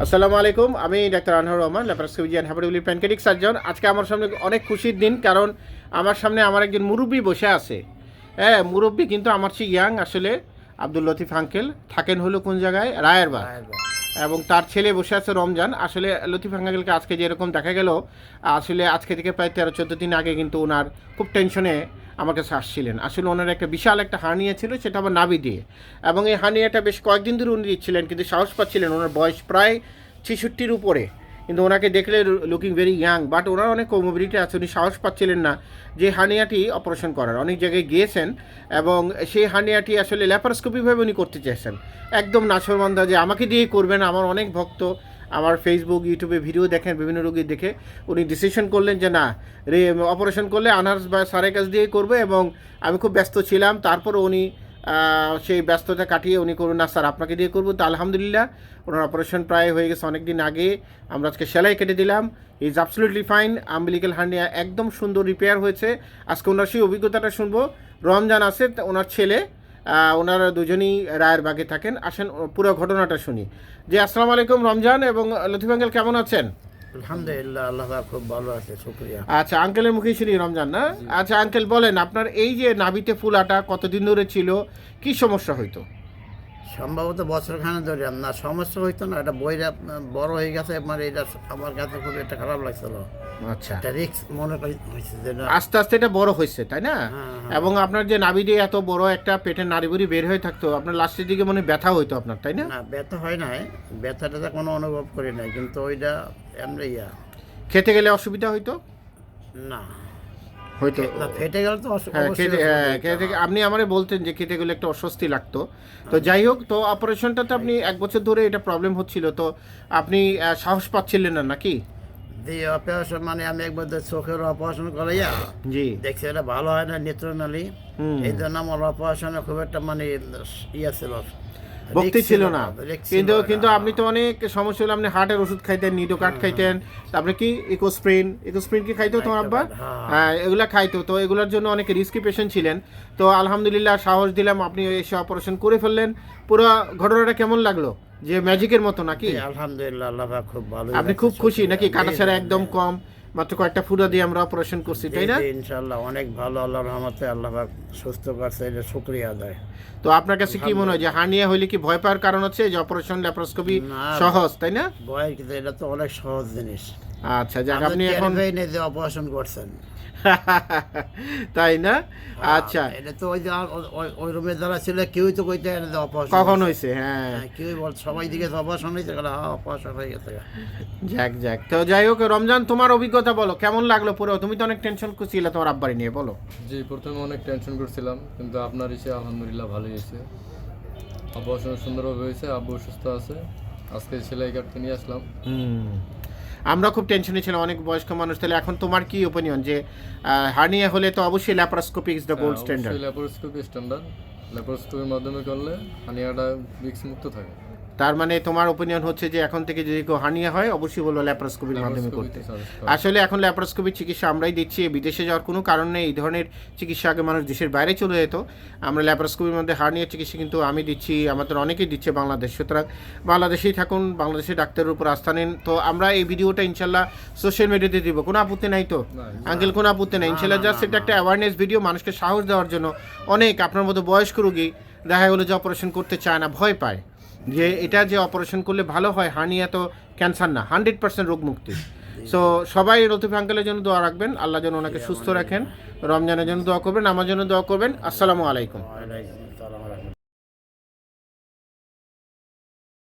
আসসালামু আলাইকুম, আমি doctor Anhar Rahman, laparoscopy and hepatobiliary pancreatic surgeon. আজকে আমার সামনে অনেক খুশির দিন, কারণ আমার সামনে আমার একজন মুরব্বী বসে আছে। হ্যাঁ, মুরব্বী কিন্তু আমার চেয়ে ইয়াং আসলে। আব্দুল লতিফ আঙ্কেল থাকেন হলো কোন জায়গায়, রায়েরবাগ, এবং তার ছেলে বসে আছে রমজান। আসলে লতিফ আঙ্কেলকে আজকে যেরকম দেখা গেল, আসলে আজকে থেকে প্রায় 13-14 দিন আগে কিন্তু ওনার খুব টেনশনে আমার কাছে আসছিলেন। আসলে ওনার একটা বিশাল একটা হার্নিয়া ছিল, সেটা আবার নাভি দিয়ে, এবং এই হার্নিয়াটা বেশ কয়েকদিন ধরে উনি দিচ্ছিলেন, কিন্তু সাহস পাচ্ছিলেন। ওনার বয়স প্রায় 66-র উপরে, কিন্তু ওনাকে দেখলে লুকিং ভেরি ইয়াং, বাট ওনার অনেক কোমোবিলিটি আছে। উনি সাহস পাচ্ছিলেন না যে হার্নিয়াটি অপারেশন করার। অনেক জায়গায় গিয়েছেন, এবং সেই হার্নিয়াটি আসলে ল্যাপারোস্কোপিভাবে উনি করতে চেয়েছেন। একদম নাছোড়বান্দা যে আমাকে দিয়ে করবেন। আমার অনেক ভক্ত আমার ফেসবুক ইউটিউবে ভিডিও দেখেন, বিভিন্ন রোগী দেখে উনি ডিসিশন করলেন যে না, অপারেশন করলে আনার্স বা স্যারের কাছ দিয়ে করবে। এবং আমি খুব ব্যস্ত ছিলাম, তারপরে উনি সেই ব্যস্ততা কাটিয়ে উনি করুন না স্যার আপনাকে দিয়ে করবো। তো আলহামদুলিল্লাহ ওনার অপারেশন প্রায় হয়ে গেছে অনেক দিন আগে। আমরা আজকে সেলাই কেটে দিলাম। Is absolutely fine. Umbilical hernia একদম সুন্দর রিপেয়ার হয়েছে। আজকে ওনার সেই অভিজ্ঞতাটা শুনবো। রমজান আছে ওনার ছেলে, ওনারা দুজনেই রায়েরবাগে থাকেন। আসেন পুরো ঘটনাটা শুনি। জি, আসসালামু আলাইকুম রমজান এবং লতিফ আঙ্কেল, কেমন আছেন? আলহামদুলিল্লাহ, আল্লাহ পাক খুব ভালো আছে, শুকরিয়া। আচ্ছা, আঙ্কেলের মুখেই শুনি রমজান না। আচ্ছা আঙ্কেল, বলেন আপনার এই যে নাভিতে ফুলাটা কতদিন ধরে ছিল, কি সমস্যা হইতো? সম্ভবত বছরখানে ধরে না সমস্যা হইতো না, এটা বইটা বড় হয়ে গেছে। মানে এটা আমার কাছে খুব একটা খারাপ লাগছিল। আচ্ছা, একটা রিক্স মনে হয়েছে যে না। আস্তে আস্তে এটা বড় হয়েছে, তাই না? হ্যাঁ। এবং আপনার যে নাভি দিয়ে এত বড় একটা পেটের নাড়িভুড়ি বের হয়ে থাকতো, আপনার লাস্টের দিকে মনে হয় ব্যথা হইতো আপনার, তাই না? না, ব্যথা হয় নাই, ব্যথাটা কোনো অনুভব করি নাই, কিন্তু ওইটা এমনি খেতে গেলে অসুবিধা হইতো? না হয়তো। না, ফেটে গেল তো হ্যাঁ, অবশ্যই খেতে আপনি আমারে বলতেন যে খেতে গেলে একটা অস্বস্তি লাগতো। তো যাই হোক, তো অপারেশনটা তো আপনি 1 বছর ধরে এটা প্রবলেম হচ্ছিল, তো আপনি সাহস পাচ্ছিলেন না নাকি? দিয়ে অপারেশন মানে আমি একবার চোখের অপারেশন করাইয়া জি। দেখছি এটা ভালো হয় না, নেত্রনালী। এই জন্য আমার অপারেশনে খুব একটা মানে ছিল, ভক্তি risk ছিল না। risk ছিল কিন্তু না। কিন্তু আপনি তো অনেক সমস্যা হলো, আপনি হার্টের ওষুধ খাইতেন, নিডো কাট খাইতেন, তারপরে কি ইকোস্প্রিন কি খাইতো তোমার আব্বা? হ্যাঁ, এগুলা খাইতো। তো এগুলোর জন্য অনেক রিস্কি পেশেন্ট ছিলেন। তো আলহামদুলিল্লাহ সাহস দিলাম, আপনি এসে অপারেশন করে ফেললেন। পুরো ঘটনাটা কেমন লাগলো? যে ম্যাজিকের মতো নাকি? জি, আলহামদুলিল্লাহ, আল্লাহ পাক খুব ভালো। আপনি খুব খুশি নাকি? কাটাছাড়া একদম কম, মাত্র কয়েকটা ফুটা দিয়ে আমরা অপারেশন করছি, তাই না? ইনশাআল্লাহ অনেক ভালো, আল্লাহর রহমতে আল্লাহ পাক সুস্থ করছে, এটা শুকরিয়া আদায়। তো আপনার কাছে কি মনে হয় যে হার্নিয়া হইলে কি ভয় পাওয়ার কারণ হচ্ছে যে অপারেশন ল্যাপারোস্কোপি না, সহজ, তাই না? ভয়ের কিন্তু এটা তো অনেক সহজ জিনিস। আচ্ছা, যাক, আপনি এখন যে অপারেশন করছেন, তাই না? আচ্ছা, এটা তো ওই যে ওই রুমে যারা ছিল কেউই তো কইতে পারে না অপারেশন কখন হয়েছে? হ্যাঁ, কেউই বল, সবাই দিকে অপারেশন হয়েছে, অপারেশন হয়ে গেছে। যাক যাক। তো যাই হোক রমজান, তোমার অভিজ্ঞতা বলো, কেমন লাগলো পুরো? তুমি তো অনেক টেনশন করছিলে তোমার আব্বারে নিয়ে, বলো। জি, প্রথমে অনেক টেনশন করছিলাম, কিন্তু আপনার এসে আলহামদুলিল্লাহ ভালোই হয়েছে। অপারেশন সুন্দরভাবে হয়েছে, আব্বু সুস্থ আছে। আজকে সেলাই কাটতে নিয়ে আসলাম। আমরা খুব টেনশনে ছিলাম, অনেক বয়স্ক মানুষ। তাহলে এখন তোমার কি ওপিনিয়ন যে হার্নিয়া হলে তো অবশ্যই laparoscopy is the gold standard? Laparoscopy standard, ল্যাপারোস্কোপির মাধ্যমে করলে হানিয়াটা রিস্ক মুক্ত থাকে। তার মানে তোমার ওপিনিয়ন হচ্ছে যে এখন থেকে যদি কেউ হার্নিয়া হয় অবশ্যই বলবো ল্যাপারোস্কোপির মাধ্যমে করতে। আসলে এখন ল্যাপারোস্কোপির চিকিৎসা আমরাই দিচ্ছি, বিদেশে যাওয়ার কোনো কারণ নেই। এই ধরনের চিকিৎসা আগে মানুষ দেশের বাইরে চলে যেত, আমরা ল্যাপারোস্কোপির মধ্যে হার্নিয়ার চিকিৎসা কিন্তু আমি দিচ্ছি, আমাদের অনেকেই দিচ্ছে বাংলাদেশ। সুতরাং বাংলাদেশেই থাকুন, বাংলাদেশের ডাক্তারের উপর আস্থা নিন। তো আমরা এই ভিডিওটা ইনশাল্লাহ সোশ্যাল মিডিয়াতে দিব, কোনো আপত্তি নাই তো আঙ্কেল? কোনো আপত্তি নাই ইনশাল্লাহ। জাস্ট এটা একটা অ্যাওয়ারনেস ভিডিও, মানুষকে সাহস দেওয়ার জন্য। অনেক আপনার মতো বয়স্ক রোগী দেখা গেলো যে অপারেশন করতে চায় না, ভয় পায় যে এটা যে অপারেশন করলে ভালো হয়। হার্নিয়া তো ক্যান্সার না, 100% রোগ মুক্তি। সো সবাই লতিফ আঙ্কেলের জন্য দোয়া রাখবেন, আল্লাহ যেন ওনাকে সুস্থ রাখেন। রমজানের জন্য দোয়া করবেন, আমার জন্য দোয়া করবেন। আসসালামু আলাইকুম।